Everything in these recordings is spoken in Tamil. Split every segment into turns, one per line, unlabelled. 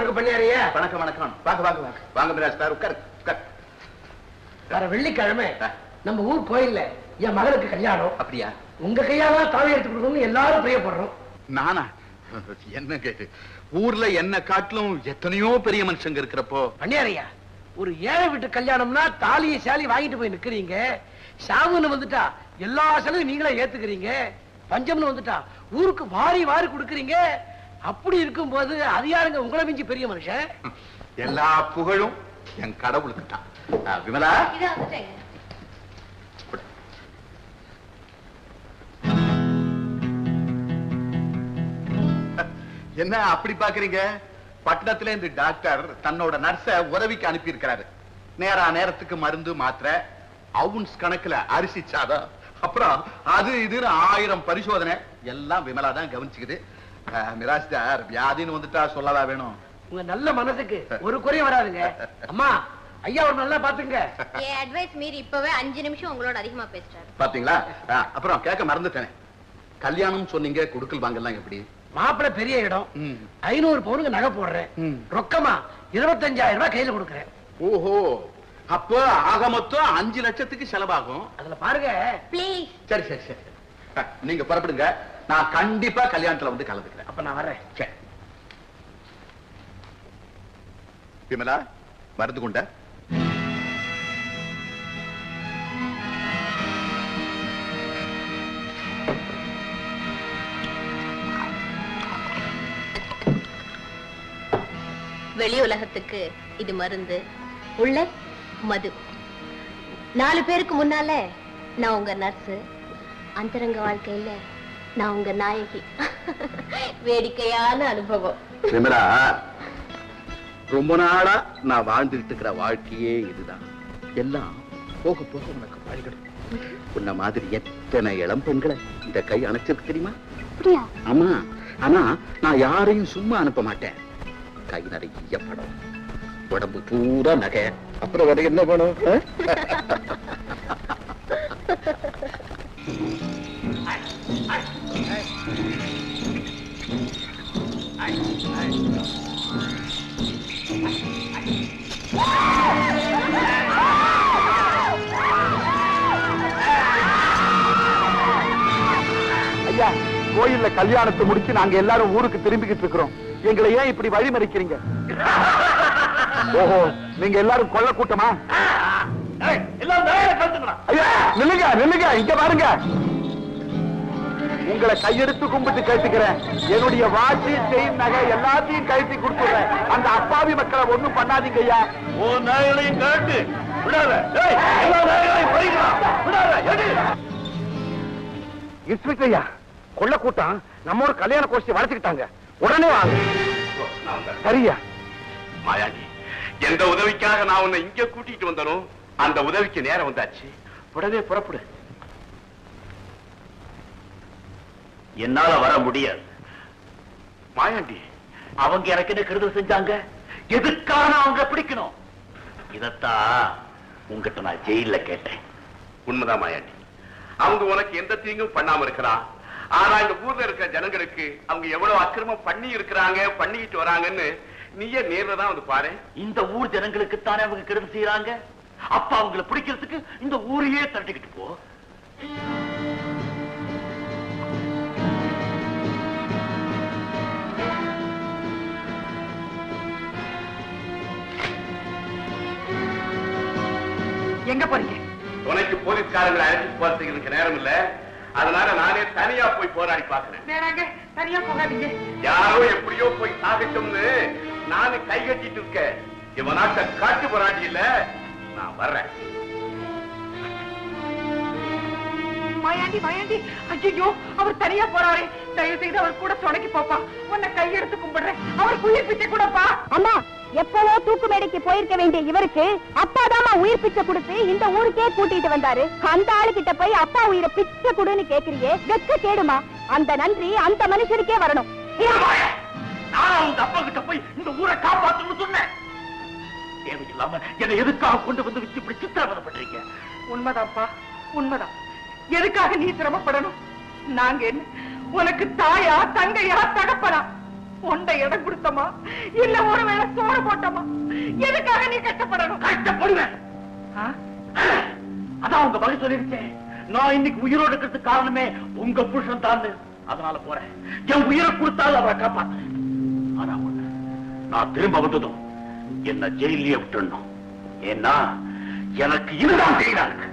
வணக்கம் பண்ணியாரியா.
வணக்கம் வணக்கம். வாங்க வாங்க வாங்க வாங்க மிராஜ் சார், உட்கார் உட்கார்.
வர வெள்ளிக்கிழமை நம்ம ஊர் கோயில்ல என் மகளுக்கு கல்யாணம்.
அப்படியா?
உங்க கையால தாலி எடுத்து கொடுக்கணும்னு எல்லாரும் பிரியப்படுறோம்.
நானா? என்ன கேட்டு ஊர்ல என்ன காட்டிலும் எத்தனையோ பெரிய மனுஷங்க இருக்கிறப்போ.
பண்ணியாரியா, ஒரு ஏழை வீட்டு கல்யாணம்னா தாலியை சாலி வாங்கிட்டு போய் நிக்கிறீங்க. சாவுன்னு வந்துட்டா எல்லா செலவும் நீங்களே ஏத்துக்கிறீங்க. பஞ்சம்னு வந்துட்டா ஊருக்கு வாரி வாரி கொடுக்கறீங்க. அப்படி இருக்கும் போது அது யாருங்க உங்களை மிஞ்சி பெரிய மனுஷன்?
எல்லா புகழும் என் கடவுளுக்கு தான். விமலா, என்ன அப்படி பாக்குறீங்க? பட்டணத்துல இந்த டாக்டர் தன்னோட நர்ஸ உதவிக்கு அனுப்பி இருக்கிறாரு. நேரத்துக்கு மருந்து மாத்திரை, அவுன்ஸ் கணக்குல அரிசி சாதம், அப்புறம் அது இது 1000 பரிசோதனை எல்லாம் விமலா தான் கவனிச்சுக்குது. மிராஜ் சார், வியாதின்னு வந்துட்டா சொல்லவா வேணும்?
உங்க நல்ல மனசுக்கு ஒரு குறையும் வராதுங்க. அம்மா, ஐயா ஒரு நல்லா பாத்துங்க.
என் அட்வைஸ் மீறி இப்பவே 5 நிமிஷம் உங்களோட அதிகமா பேசுறாரு.
பாத்தீங்களா? அப்புறம் கேட்க மறந்துட்டேன். கல்யாணம் சொன்னீங்க, குடுக்கல் வாங்கலாம் எப்படி?
மாப்பிள்ளை பெரிய இடம், 500 பவுனுக்கு நகை போடுறேன். ரொக்கமா 25,000 ரூபாய் கையில கொடுக்குறேன்.
ஓஹோ, அப்போ ஆக மொத்தம் 5 லட்சத்துக்கு செலவாகும்.
அதுல பாருங்க
ப்ளீஸ்.
சரி சரி சரி, நீங்க புறப்படுங்க. நான் கண்டிப்பா கல்யாணத்துல வந்து கலந்துக்கிறேன்.
அப்ப நான் வர்றேன்.
சரி. விமலா, மருந்து கொண்ட?
வெளி உலகத்துக்கு இது மருந்து, உள்ள மது. 4 பேருக்கு முன்னால நான் உங்க நர்ஸ், அந்தரங்க வாழ்க்கையில நான் உங்க நாயகி. வேடிக்கையான அனுபவம்.
விமலா, ரொம்ப நாளா நான் வாழ்ந்துகிட்டு இருக்கிற வாழ்க்கையே இதுதான். எல்லாம் போக போக உனக்கு பழகிடும். உன்ன மாதிரி எத்தனை இளம் பெண்களை இந்த கை அணைச்சிருக்கு தெரியுமா? ஆமா, ஆனா நான் யாரையும் சும்மா அனுப்ப மாட்டேன். கை நிறைய படம், உடம்பு பூரா நகை, அப்புறம் வரை என்ன பணம்? ஐயா, கோயில்ல கல்யாணத்தை முடிச்சு நாங்க எல்லாரும் ஊருக்கு திரும்பிக்கிட்டு இருக்கிறோம். எங்களை ஏன் இப்படி வழிமறிக்கிறீங்க? ஓஹோ, நீங்க எல்லாரும் கொள்ள கூட்டமா? நில்லுங்க நில்லுங்க, இங்க பாருங்க. உங்களை கையெடுத்து கும்பிட்டு கேட்டுக்கிறேன், என்னுடைய வாட்சி செயின் நகை எல்லாத்தையும் கழட்டி கொடுத்துறேன். அந்த அப்பாவி மக்களை ஒண்ணும் பண்ணாதீங்க ஐயா. ஓ நாயகளையும் கேட்டு இன்ஸ்பெக்டர் ஐயா, கொள்ள கூட்டம் நம்ம ஒரு கல்யாண கோஷ்டி வளர்த்துக்கிட்டாங்க. உடனே வாங்க. சரியா? மாயாண்டி, எந்த உதவிக்காக நான் உன்னை இங்க கூட்டிட்டு வந்தனும் அந்த உதவிக்கு நேரம் வந்தாச்சு. உடனே புறப்படு.
என்னால வர முடியாது.
மாயாண்டி,
அவங்க எனக்கு என்ன கெடுதல் செஞ்சாங்க? எதுக்காக அவங்க பிடிக்கணும்? இதத்தான் உங்ககிட்ட நான் ஜெயில கேட்டேன்.
உண்மைதான் மாயாண்டி, அவங்க உனக்கு எந்த தீங்கும் பண்ணாம இருக்கிறான். ஆனா இந்த ஊர்ல இருக்கிற ஜனங்களுக்கு அவங்க எவ்வளவு அக்கிரமம் பண்ணி இருக்கிறாங்க, பண்ணிட்டு வராங்கன்னு நீயே நேர்ல தான் வந்து பாரு.
இந்த ஊர் ஜனங்களுக்கு தானே அவங்க கெடுதல் செய்யறாங்க. அப்ப அவங்களை பிடிக்கிறதுக்கு இந்த ஊரையே தட்டிக்கிட்டு போ.
எங்க போறீங்க?
உனக்கு போலீஸ்காரங்களை அழைச்சி போறதுக்கு எனக்கு நேரம் இல்ல. அதனால நானே தனியா போய் போராடி பாக்குறேன்.
தனியா போகாதீங்க.
யாரோ எப்படியோ போய் சாகட்டும்னு நானு கை கட்டிட்டு இருக்கேன். இவனாட்ட காட்டு போராடி இல்ல, நான் வர்றேன்.
மாயாண்டி மாயாண்டி, ஐயோ அவர் தனியா போறாரே, தயவு செய்து அவர் கூட துணைக்கு போப்பா. உன்னை கையெடுத்து கும்பிடுறேன், அவர் உயிர் பிச்சை கூடப்பா.
அம்மா, எப்பவோ தூக்கு மேடைக்கு போயிருக்க வேண்டிய இவருக்கு அப்பாதாமா உயிர் பிச்சை கொடுத்து இந்த ஊருக்கே கூட்டிட்டு வந்தாரு. அந்த ஆளு கிட்ட போய் அப்பா உயிரை பிச்சை கொடுன்னு கேக்குறியே, வெக்க கேடுமா? அந்த நன்றி அந்த மனுஷனுக்கே வரணும்.
நான் உங்க அப்பா கிட்ட போய் இந்த ஊரை காப்பாற்றணும்னு சொன்னேன். தேவையில்லாம என்னை எதுக்காக கொண்டு வந்து வச்சு இப்படி சித்திரவதை பண்றீங்க?
உண்மைதான்ப்பா, உண்மைதான். எதுக்காக நீ சிரமப்படணும்? நாங்க என்ன உனக்கு தாயா, தங்கையா, தகப்பனா? உண்ட இடம் கொடுத்தமா இல்ல ஒருவேளை சோறு போட்டமா? எதுக்காக நீ கஷ்டப்படணும்?
கஷ்டப்படுவேன். அதான் உங்க பதில் சொல்லிருக்கேன். நான் இன்னைக்கு உயிரோடு இருக்கிறதுக்கு காரணமே உங்க புருஷன் தான். அதனால போறேன். என் உயிரை கொடுத்தாலும் அவரை காப்பாத்து. ஆனா ஒண்ணு, நான் திரும்ப வந்ததும் என்ன ஜெயிலே விட்டுடணும். ஏன்னா எனக்கு இதுதான் ஜெயிலா இருக்கு.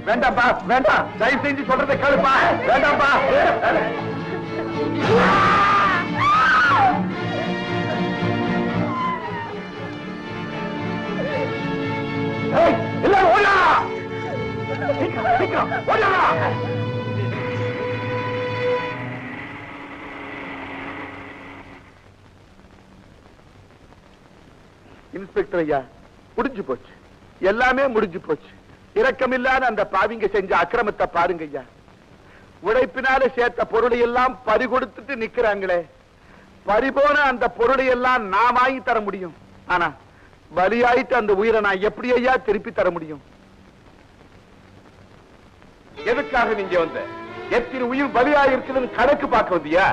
வேண்டாம்ப்பா, வேண்டாம். தயவு செஞ்சு சொல்றதை கேளுப்பா. வேண்டாம்ப்பா. எல்லாரும் ஓடா, சீக்கிரம் ஓடா. இன்ஸ்பெக்டர் ஐயா, முடிஞ்சு போச்சு, எல்லாமே முடிஞ்சு போச்சு. இரக்கமில்லாத அந்த பாவிங்க செஞ்ச அக்கிரமத்தை பாருங்க ஐயா. உழைப்பினால சேர்த்த பொருளை எல்லாம் பறி கொடுத்துட்டு நிக்கிறாங்களே. பறிபோன அந்த பொருளை எல்லாம் நான் வாங்கி தர முடியும். ஆனா பலியாயிட்டு அந்த உயிரை நான் எப்படி ஐயா திருப்பி தர முடியும்? எதுக்காக நீங்க வந்த? எத்தனை உயிர் பலியாயிருக்குன்னு கணக்கு பார்க்க வந்தியா?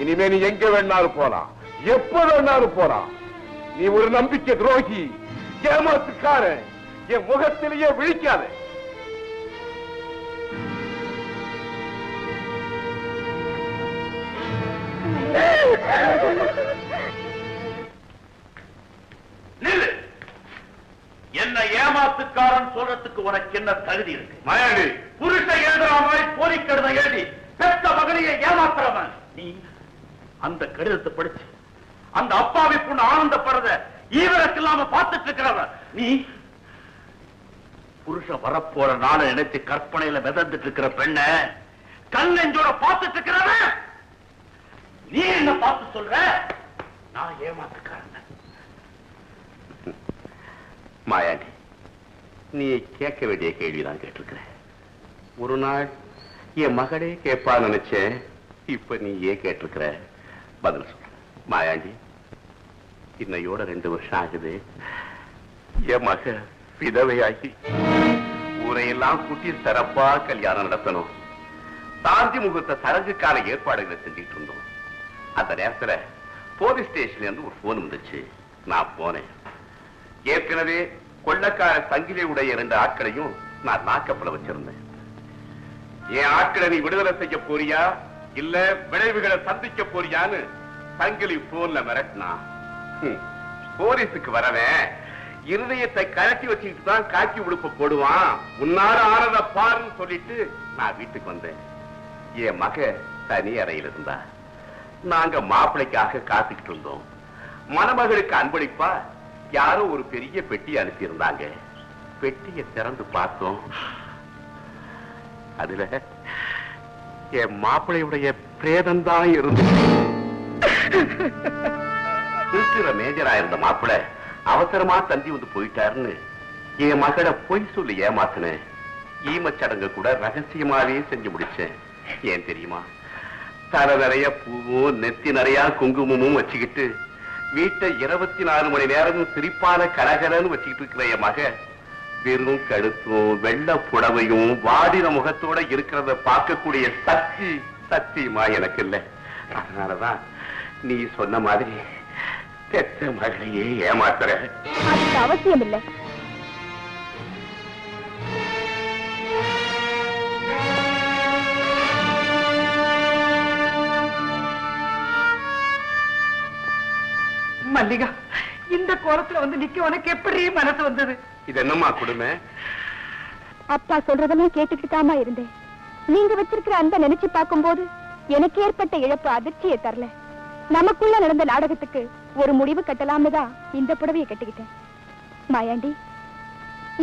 இனிமே நீ எங்க வேணாலும் போலாம், எப்ப வேணாலும் போலாம். நீ ஒரு நம்பிக்கை துரோகி, ஏமாத்துக்காரன். என் முகத்திலேயே விழிக்காத.
நில்லு. என்ன ஏமாத்துக்காரன் சொல்றதுக்கு உனக்கு என்ன தகுதி இருக்கு?
மயாண்டி,
புருஷ எழுதுறாமாய் போலி கடிதம் எழுதி பெத்த மகளையை ஏமாத்துறவன் நீ. அந்த கடிதத்தை படிச்சு அந்த அப்பாவி பொண்ணு ஆனந்தப்படுறத ஈவரத்து இல்லாம பார்த்துட்டு இருக்கிறவன் நீ. புருஷன் வரப்போற நாளை நினைச்சு கற்பனையில மிதந்துட்டு இருக்கிற பெண்ண கல்லெஞ்சோட பார்த்துட்டு இருக்கிறவன் நீ என்ன பார்த்து சொல்ற? நான் ஏமாத்துக்காரன்.
மாயாண்டி, நீ கேட்க வேண்டிய கேள்விதான் கேட்டிருக்கிற. ஒரு நாள் என் மகளே கேட்பா நினைச்சேன். இப்ப நீ ஏன் கேட்டிருக்கிற? பதில் சொல்ற. மாயாண்டி, இன்னையோட 2 வருஷம் ஆகுது. என் மக விதவையாகி ஊரையெல்லாம் கூட்டி சிறப்பா கல்யாணம் நடத்தணும். சாந்தி முகூர்த்த சரங்குக்கான ஏற்பாடுகளை செஞ்சுட்டு இருந்தோம். அந்த நேரத்துல போலீஸ் ஸ்டேஷன்ல இருந்து ஒரு போன் வந்துச்சு. நான் போனேன். ஏற்கனவே கொள்ளக்கார சங்கிலி உடைய 2 ஆட்களையும் நான் நாக்கப்பல வச்சிருந்தேன். என் ஆட்களை நீ விடுதலை செய்ய போறியா இல்ல விளைவுகளை சந்திக்க போறியான்னு சங்கிலி போன்ல மிரட்டினா. போலீஸுக்கு வரவன் இருதயத்தை கழட்டி வச்சுக்கிட்டு தான் காக்கி உடுப்ப போடுவான். உன்னால ஆனத பாருன்னு சொல்லிட்டு நான் வீட்டுக்கு வந்தேன். என் மக தனி அறையில் இருந்தா. நாங்க மாப்பிள்ளைக்காக காத்துக்கிட்டு இருந்தோம். மணமகளுக்கு அன்பளிப்பா யாரோ ஒரு பெரிய பெட்டி அனுப்பி இருந்தாங்க. பெட்டியை திறந்து பார்த்தோம். அதுல என் மாப்பிள்ளையுடைய பிரேதம் தான் இருந்தது. மேஜரா இருந்த மாப்பிள்ளை அவசரமா தந்தி வந்து போயிட்டாருன்னு என் மகளை பொய் சொல்லி ஏமாத்தினேன். ஈமச்சடங்கு கூட ரகசியமாவே செஞ்சு முடிச்சேன். ஏன் தெரியுமா? தலை நிறைய பூவும் நெத்தி நிறைய குங்குமமும் வச்சுக்கிட்டு வீட்டை 24 மணி நேரமும் சிரிப்பான கரகரன்னு வச்சுக்கிட்டு இருக்கிற என் மக வெறும் கழுத்தும் வெள்ள புடவையும் வாடின முகத்தோட இருக்கிறத பார்க்கக்கூடிய சக்தி சத்தியமா எனக்கு இல்லை. அதனாலதான் நீ சொன்ன மாதிரி பெத்த மகளையே ஏமாத்துற.
அதுக்கு அவசியம் இல்லை.
மல்லிகா, இந்த கோலத்துல வந்து நிக்க உனக்கு எப்படி மனசு வந்தது?
இது என்னம்மா கொடுமை?
அப்பா சொல்றதெல்லாம் கேட்டுக்கிட்டாமா இருந்தேன். நீங்க வச்சிருக்கிற அந்த நினைச்சு பார்க்கும்போது எனக்கு ஏற்பட்ட இழப்பு அதிர்ச்சியை தரல. நமக்குள்ள நடந்த நாடகத்துக்கு ஒரு முடிவு கட்டலாம்னு தான் இந்த புடவையை கட்டிக்கிட்டேன். மாயாண்டி,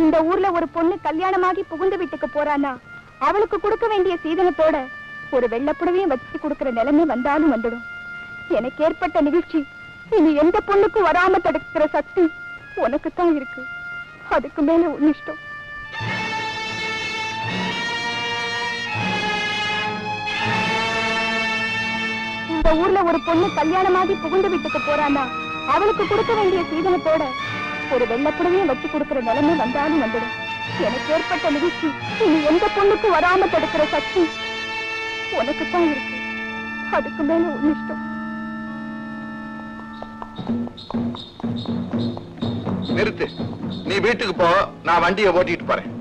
இந்த ஊர்ல ஒரு பொண்ணு கல்யாணமாகி புகுந்த வீட்டுக்கு போறான்னா அவளுக்கு கொடுக்க வேண்டிய சீதனத்தோட ஒரு வெள்ளை புடவையும் வச்சு கொடுக்கிற நிலைமை வந்தாலும் வந்துடும். எனக்கு ஏற்பட்ட நிகழ்ச்சி இனி எந்த பொண்ணுக்கு வராம தடுக்கிற சக்தி உனக்குத்தான் இருக்கு. அதுக்கு மேல உன் இஷ்டம். இந்த ஊர்ல ஒரு பொண்ணு கல்யாணமாகி புகுந்த வீட்டுக்கு போறான்னா அவளுக்கு கொடுக்க வேண்டிய சீதனத்தோட ஒரு வெள்ளப்புடவையும் வச்சு கொடுக்கிற நிலைமை வந்தாலும் வந்துடும். எனக்கு ஏற்பட்ட நிகழ்ச்சி இனி எந்த பொண்ணுக்கு வராம தடுக்கிற சக்தி உனக்குத்தான் இருக்கு. அதுக்கு மேல உன் இஷ்டம்.
நிறுத்து. நீ வீட்டுக்கு போ, நான் வண்டியை ஓட்டிட்டு போறேன்.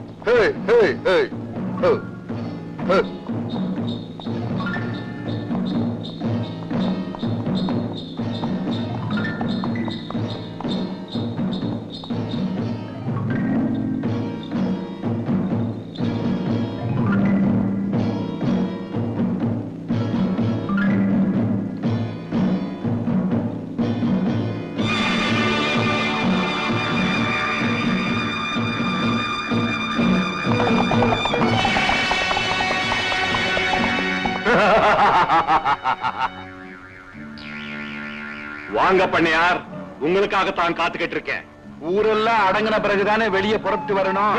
வாங்க பண்ணையார், உங்களுக்காகத்தான் காத்துக்கிட்டு இருக்கேன்.
ஊரெல்லாம் அடங்கின பிறகுதானே வெளியே புறப்பட்டு வரணும்.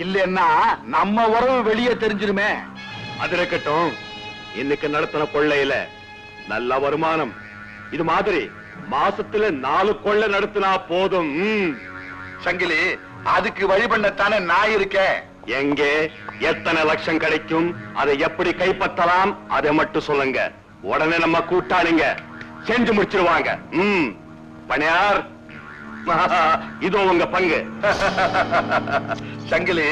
இல்லன்னா நம்ம உறவு வெளியே தெரிஞ்சிருமே.
அது இருக்கட்டும், இன்னைக்கு நடத்தின கொள்ளையில நல்ல வருமானம். இது மாதிரி மாசத்துல 4 கொள்ளை நடத்தினா போதும்.
சங்கிலி, அதுக்கு வழி பண்ணத்தானே நான் இருக்கேன்.
எங்கே எத்தனை லட்சம் கிடைக்கும், அதை எப்படி கைப்பற்றலாம், அதை மட்டும் சொல்லுங்க. உடனே நம்ம கூட்டாளிங்க செஞ்சு முடிச்சிருவாங்க. பண்ணையார், இதோ உங்க பங்கு.
சங்கிலி,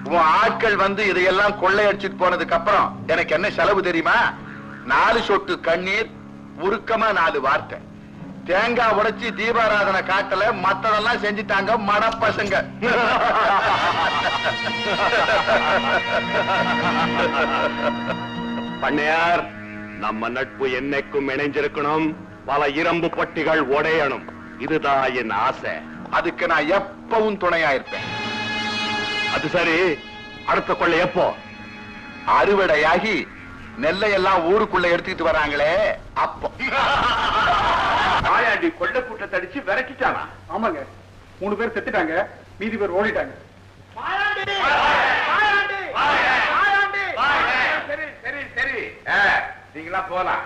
உன் ஆட்கள் வந்து இதையெல்லாம் கொள்ளையடிச்சிட்டு போனதுக்கு அப்புறம் எனக்கு என்ன செலவு தெரியுமா? 4 சொட்டு கண்ணீர், உருக்கமா 4 வார்த்தை. தேங்காய் உடைச்சி தீபாராதனை காட்டல, மத்ததெல்லாம் செஞ்சுட்டாங்க மடப்பசங்க.
பண்ணையார், நம்ம நட்பு என்னைக்கும் இணைஞ்சிருக்கணும். பல இரும்பு பட்டிகள் உடையணும். இதுதான் என் ஆசை.
அதுக்கு நான் எப்பவும் துணையா இருப்பேன்.
அது சரி, அடுத்த கொள்ளை எப்போ?
அறுவடையாகி நெல்லையெல்லாம் ஊருக்குள்ள எடுத்துக்கிட்டு வராங்களே அப்போ.
மாயாண்டி கொள்ளை கூட்டத்தை அடிச்சு விரட்டிட்டானா?
ஆமாங்க, 3 பேர் செத்துட்டாங்க, மீதி பேர் ஓடிட்டாங்க.
சரி சரி சரி, நீங்களா போலாம்.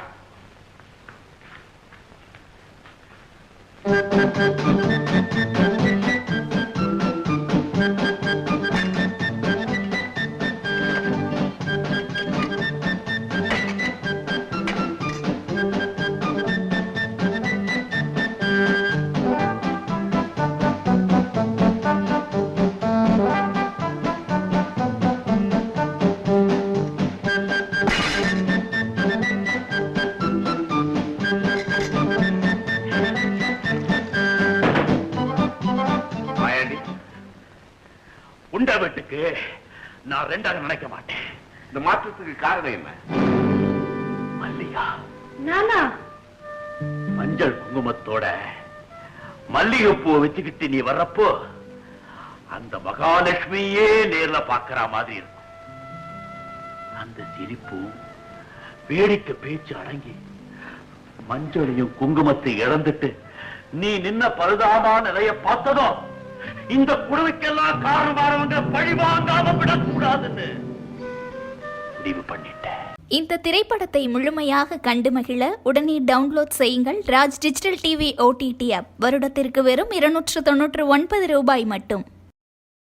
உண்ட வீட்டுக்கு நான் 2ஆக நினைக்க மாட்டேன்.
இந்த மாற்றத்துக்கு காரணம் என்ன?
மல்லிகா,
நானா?
மஞ்சள் குங்குமத்தோட மல்லிகைப்பூ வச்சுக்கிட்டு நீ வர்றப்போ அந்த மகாலட்சுமியே நேர்ல பாக்குற மாதிரி இருக்கும். அந்த சிரிப்பு, வேடிக்கை பேச்சு அடங்கி மஞ்சளையும் குங்குமத்தை இழந்துட்டு நீ நின்ன பரிதாபமான நிலைய பார்த்ததும் இந்த குழுவுக்கெல்லாம் காரணமானவங்க பழிவாங்காம விடக்கூடாதுன்னு முடிவு பண்ணிட்டேன்.
இந்த திரைப்படத்தை முழுமையாக கண்டு மகிழ உடனே டவுன்லோட் செய்யுங்கள் Raj digital TV OTT app. வருடத்திற்கு வெறும் 299 ரூபாய் மட்டும்.